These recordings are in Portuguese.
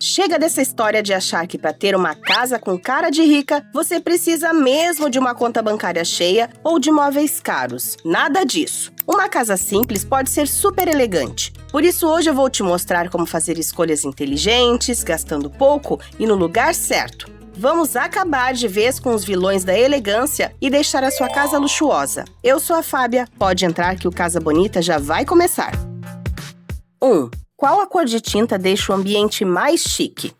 Chega dessa história de achar que para ter uma casa com cara de rica, você precisa mesmo de uma conta bancária cheia ou de móveis caros. Nada disso. Uma casa simples pode ser super elegante. Por isso, hoje eu vou te mostrar como fazer escolhas inteligentes, gastando pouco e no lugar certo. Vamos acabar de vez com os vilões da elegância e deixar a sua casa luxuosa. Eu sou a Fábia. Pode entrar que o Casa Bonita já vai começar. 1. Qual a cor de tinta deixa o ambiente mais chique?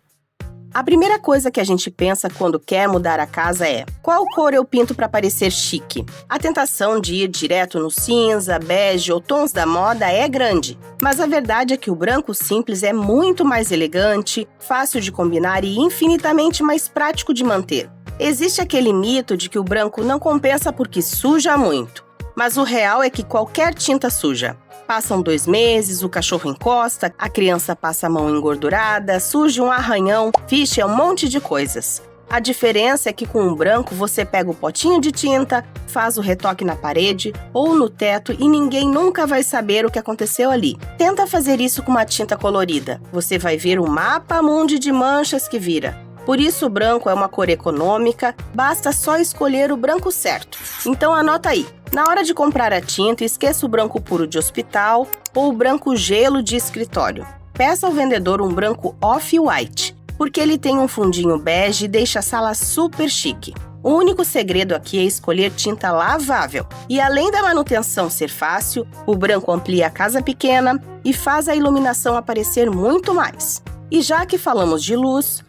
A primeira coisa que a gente pensa quando quer mudar a casa é: qual cor eu pinto para parecer chique? A tentação de ir direto no cinza, bege ou tons da moda é grande. Mas a verdade é que o branco simples é muito mais elegante, fácil de combinar e infinitamente mais prático de manter. Existe aquele mito de que o branco não compensa porque suja muito. Mas o real é que qualquer tinta suja. Passam 2 meses, o cachorro encosta, a criança passa a mão engordurada, surge um arranhão, vixe, é um monte de coisas. A diferença é que com o branco você pega o potinho de tinta, faz o retoque na parede ou no teto e ninguém nunca vai saber o que aconteceu ali. Tenta fazer isso com uma tinta colorida. Você vai ver o mapa mundi de manchas que vira. Por isso o branco é uma cor econômica, basta só escolher o branco certo. Então anota aí. Na hora de comprar a tinta, esqueça o branco puro de hospital ou o branco gelo de escritório. Peça ao vendedor um branco off-white, porque ele tem um fundinho bege e deixa a sala super chique. O único segredo aqui é escolher tinta lavável. E além da manutenção ser fácil, o branco amplia a casa pequena e faz a iluminação aparecer muito mais. E já que falamos de luz...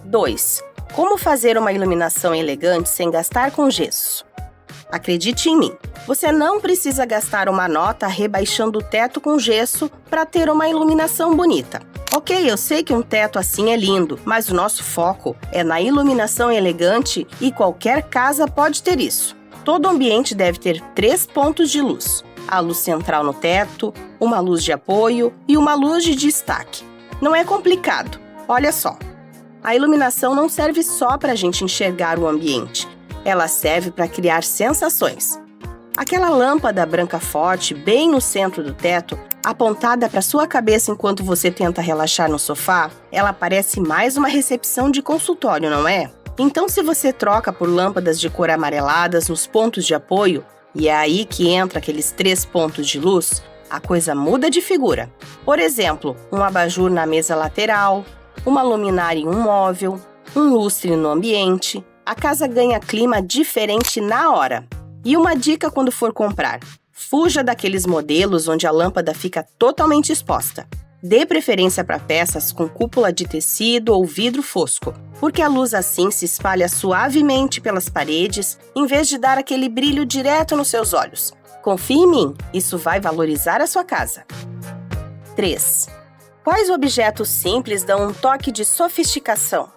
2. Como fazer uma iluminação elegante sem gastar com gesso? Acredite em mim, você não precisa gastar uma nota rebaixando o teto com gesso para ter uma iluminação bonita. Ok, eu sei que um teto assim é lindo, mas o nosso foco é na iluminação elegante e qualquer casa pode ter isso. Todo ambiente deve ter 3 pontos de luz. A luz central no teto, uma luz de apoio e uma luz de destaque. Não é complicado, olha só. A iluminação não serve só para a gente enxergar o ambiente. Ela serve para criar sensações. Aquela lâmpada branca forte bem no centro do teto, apontada para sua cabeça enquanto você tenta relaxar no sofá, ela parece mais uma recepção de consultório, não é? Então, se você troca por lâmpadas de cor amareladas nos pontos de apoio, e é aí que entra aqueles 3 pontos de luz, a coisa muda de figura. Por exemplo, um abajur na mesa lateral, uma luminária em um móvel, um lustre no ambiente. A casa ganha clima diferente na hora. E uma dica quando for comprar: fuja daqueles modelos onde a lâmpada fica totalmente exposta. Dê preferência para peças com cúpula de tecido ou vidro fosco, porque a luz assim se espalha suavemente pelas paredes, em vez de dar aquele brilho direto nos seus olhos. Confie em mim, isso vai valorizar a sua casa. 3. Quais objetos simples dão um toque de sofisticação?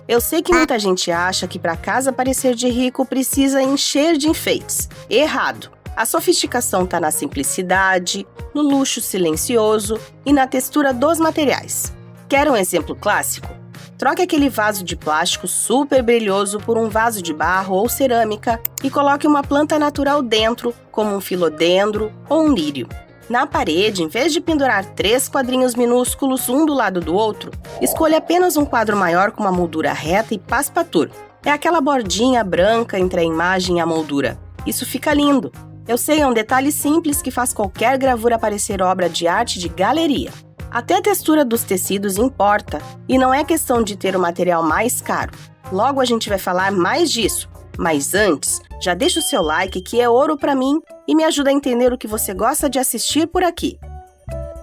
Eu sei que muita gente acha que para a casa parecer de rico precisa encher de enfeites. Errado! A sofisticação está na simplicidade, no luxo silencioso e na textura dos materiais. Quer um exemplo clássico? Troque aquele vaso de plástico super brilhoso por um vaso de barro ou cerâmica e coloque uma planta natural dentro, como um filodendro ou um lírio. Na parede, em vez de pendurar 3 quadrinhos minúsculos um do lado do outro, escolha apenas um quadro maior com uma moldura reta e passepartout. É aquela bordinha branca entre a imagem e a moldura. Isso fica lindo. Eu sei, é um detalhe simples que faz qualquer gravura parecer obra de arte de galeria. Até a textura dos tecidos importa, e não é questão de ter o material mais caro. Logo a gente vai falar mais disso. Mas antes, já deixa o seu like que é ouro para mim e me ajuda a entender o que você gosta de assistir por aqui.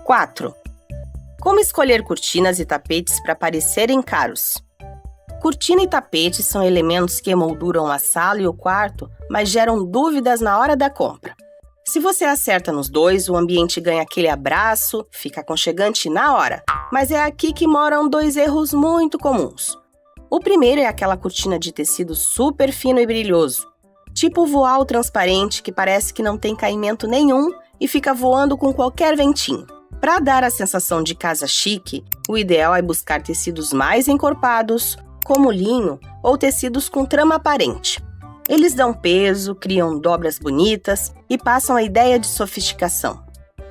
4. Como escolher cortinas e tapetes para parecerem caros? Cortina e tapete são elementos que emolduram a sala e o quarto, mas geram dúvidas na hora da compra. Se você acerta nos dois, o ambiente ganha aquele abraço, fica aconchegante na hora. Mas é aqui que moram 2 erros muito comuns. O primeiro é aquela cortina de tecido super fino e brilhoso, tipo voal transparente que parece que não tem caimento nenhum e fica voando com qualquer ventinho. Para dar a sensação de casa chique, o ideal é buscar tecidos mais encorpados, como linho ou tecidos com trama aparente. Eles dão peso, criam dobras bonitas e passam a ideia de sofisticação.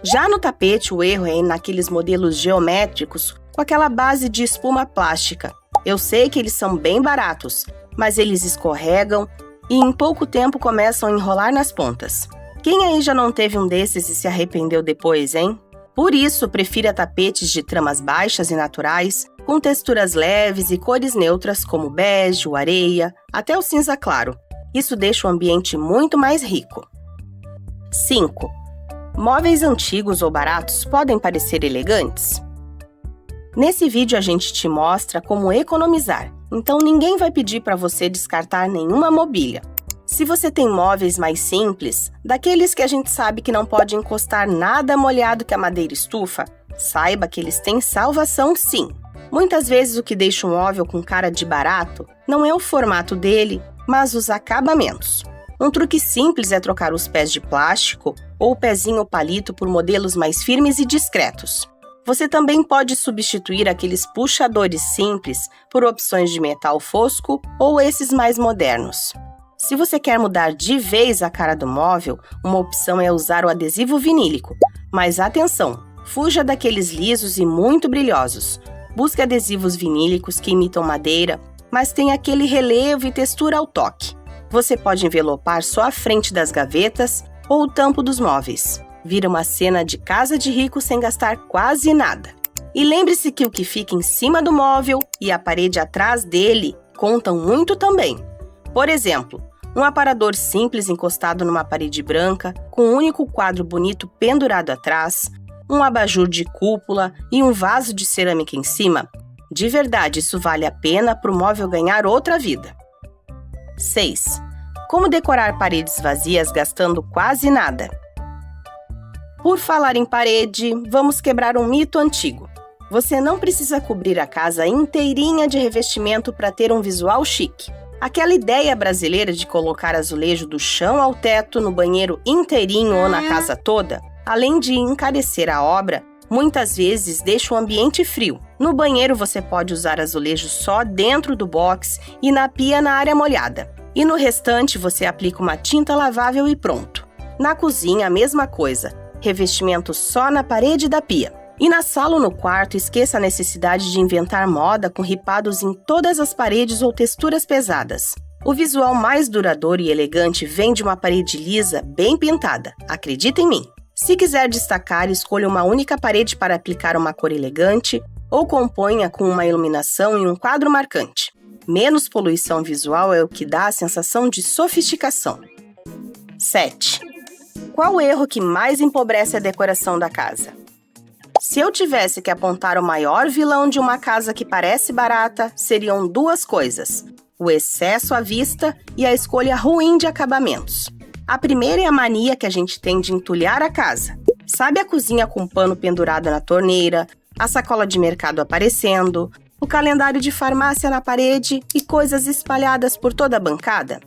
Já no tapete, o erro é naqueles modelos geométricos com aquela base de espuma plástica. Eu sei que eles são bem baratos, mas eles escorregam e em pouco tempo começam a enrolar nas pontas. Quem aí já não teve um desses e se arrependeu depois, hein? Por isso, prefira tapetes de tramas baixas e naturais, com texturas leves e cores neutras como bege, o areia, até o cinza claro. Isso deixa o ambiente muito mais rico. 5. Móveis antigos ou baratos podem parecer elegantes? Nesse vídeo a gente te mostra como economizar, então ninguém vai pedir para você descartar nenhuma mobília. Se você tem móveis mais simples, daqueles que a gente sabe que não pode encostar nada molhado que a madeira estufa, saiba que eles têm salvação sim. Muitas vezes o que deixa um móvel com cara de barato não é o formato dele, mas os acabamentos. Um truque simples é trocar os pés de plástico ou o pezinho palito por modelos mais firmes e discretos. Você também pode substituir aqueles puxadores simples por opções de metal fosco ou esses mais modernos. Se você quer mudar de vez a cara do móvel, uma opção é usar o adesivo vinílico. Mas atenção, fuja daqueles lisos e muito brilhosos. Busque adesivos vinílicos que imitam madeira, mas tem aquele relevo e textura ao toque. Você pode envelopar só a frente das gavetas ou o tampo dos móveis. Vira uma cena de casa de rico sem gastar quase nada. E lembre-se que o que fica em cima do móvel e a parede atrás dele contam muito também. Por exemplo, um aparador simples encostado numa parede branca, com um único quadro bonito pendurado atrás, um abajur de cúpula e um vaso de cerâmica em cima. De verdade, isso vale a pena para o móvel ganhar outra vida. 6. Como decorar paredes vazias gastando quase nada? Por falar em parede, vamos quebrar um mito antigo. Você não precisa cobrir a casa inteirinha de revestimento para ter um visual chique. Aquela ideia brasileira de colocar azulejo do chão ao teto, no banheiro inteirinho ou na casa toda, além de encarecer a obra, muitas vezes deixa o ambiente frio. No banheiro você pode usar azulejo só dentro do box e na pia na área molhada. E no restante você aplica uma tinta lavável e pronto. Na cozinha a mesma coisa, revestimento só na parede da pia. E na sala ou no quarto, esqueça a necessidade de inventar moda com ripados em todas as paredes ou texturas pesadas. O visual mais duradouro e elegante vem de uma parede lisa, bem pintada. Acredita em mim! Se quiser destacar, escolha uma única parede para aplicar uma cor elegante ou componha com uma iluminação e um quadro marcante. Menos poluição visual é o que dá a sensação de sofisticação. 7. Qual o erro que mais empobrece a decoração da casa? Se eu tivesse que apontar o maior vilão de uma casa que parece barata, seriam duas coisas: o excesso à vista e a escolha ruim de acabamentos. A primeira é a mania que a gente tem de entulhar a casa. Sabe a cozinha com pano pendurado na torneira, a sacola de mercado aparecendo, o calendário de farmácia na parede e coisas espalhadas por toda a bancada?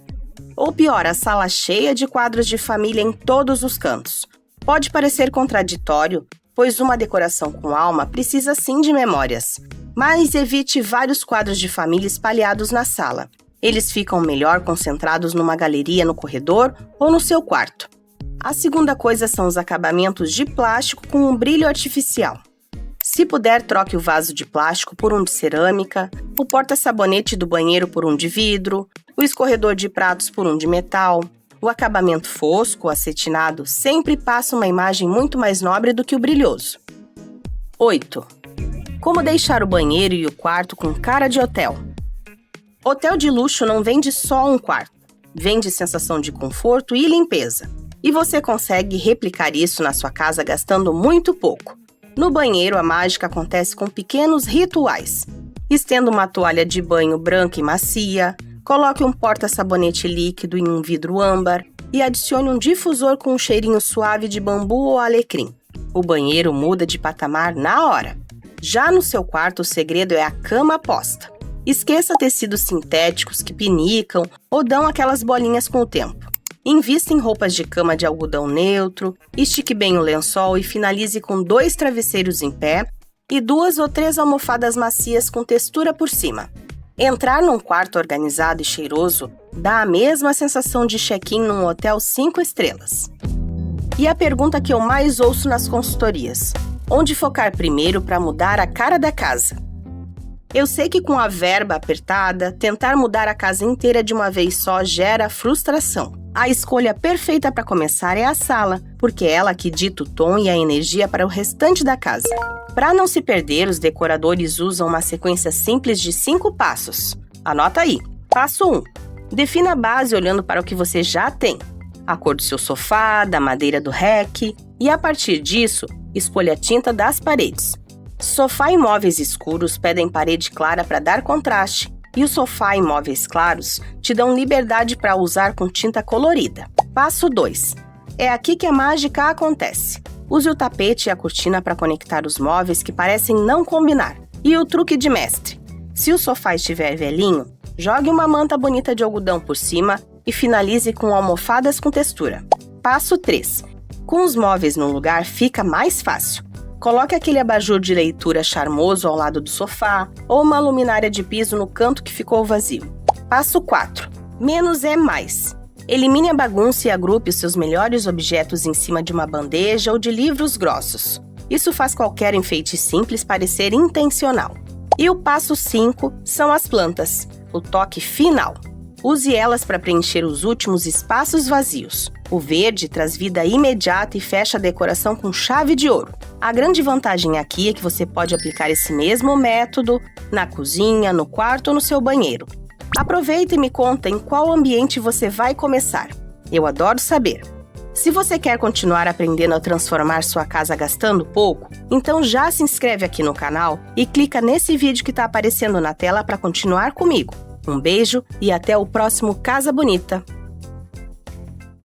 Ou pior, a sala cheia de quadros de família em todos os cantos. Pode parecer contraditório, pois uma decoração com alma precisa sim de memórias. Mas evite vários quadros de família espalhados na sala. Eles ficam melhor concentrados numa galeria no corredor ou no seu quarto. A segunda coisa são os acabamentos de plástico com um brilho artificial. Se puder, troque o vaso de plástico por um de cerâmica, o porta-sabonete do banheiro por um de vidro, o escorredor de pratos por um de metal. O acabamento fosco, acetinado, sempre passa uma imagem muito mais nobre do que o brilhoso. 8. Como deixar o banheiro e o quarto com cara de hotel? Hotel de luxo não vende só um quarto, vende sensação de conforto e limpeza. E você consegue replicar isso na sua casa gastando muito pouco. No banheiro, a mágica acontece com pequenos rituais. Estenda uma toalha de banho branca e macia, coloque um porta-sabonete líquido em um vidro âmbar e adicione um difusor com um cheirinho suave de bambu ou alecrim. O banheiro muda de patamar na hora. Já no seu quarto, o segredo é a cama posta. Esqueça tecidos sintéticos que pinicam ou dão aquelas bolinhas com o tempo. Invista em roupas de cama de algodão neutro, estique bem o lençol e finalize com 2 travesseiros em pé e 2 ou 3 almofadas macias com textura por cima. Entrar num quarto organizado e cheiroso dá a mesma sensação de check-in num hotel 5 estrelas. E a pergunta que eu mais ouço nas consultorias: Onde focar primeiro para mudar a cara da casa? Eu sei que com a verba apertada, tentar mudar a casa inteira de uma vez só gera frustração. A escolha perfeita para começar é a sala, porque é ela que dita o tom e a energia para o restante da casa. Para não se perder, os decoradores usam uma sequência simples de 5 passos. Anota aí. Passo 1. Defina a base olhando para o que você já tem. A cor do seu sofá, da madeira do rack, e a partir disso, escolha a tinta das paredes. Sofá e móveis escuros pedem parede clara para dar contraste, e o sofá e móveis claros te dão liberdade para usar com tinta colorida. Passo 2. É aqui que a mágica acontece. Use o tapete e a cortina para conectar os móveis que parecem não combinar. E o truque de mestre. Se o sofá estiver velhinho, jogue uma manta bonita de algodão por cima e finalize com almofadas com textura. Passo 3. Com os móveis no lugar fica mais fácil. Coloque aquele abajur de leitura charmoso ao lado do sofá ou uma luminária de piso no canto que ficou vazio. Passo 4. Menos é mais. Elimine a bagunça e agrupe os seus melhores objetos em cima de uma bandeja ou de livros grossos. Isso faz qualquer enfeite simples parecer intencional. E o passo 5 são as plantas, o toque final. Use elas para preencher os últimos espaços vazios. O verde traz vida imediata e fecha a decoração com chave de ouro. A grande vantagem aqui é que você pode aplicar esse mesmo método na cozinha, no quarto ou no seu banheiro. Aproveita e me conta em qual ambiente você vai começar. Eu adoro saber. Se você quer continuar aprendendo a transformar sua casa gastando pouco, então já se inscreve aqui no canal e clica nesse vídeo que está aparecendo na tela para continuar comigo. Um beijo e até o próximo Casa Bonita!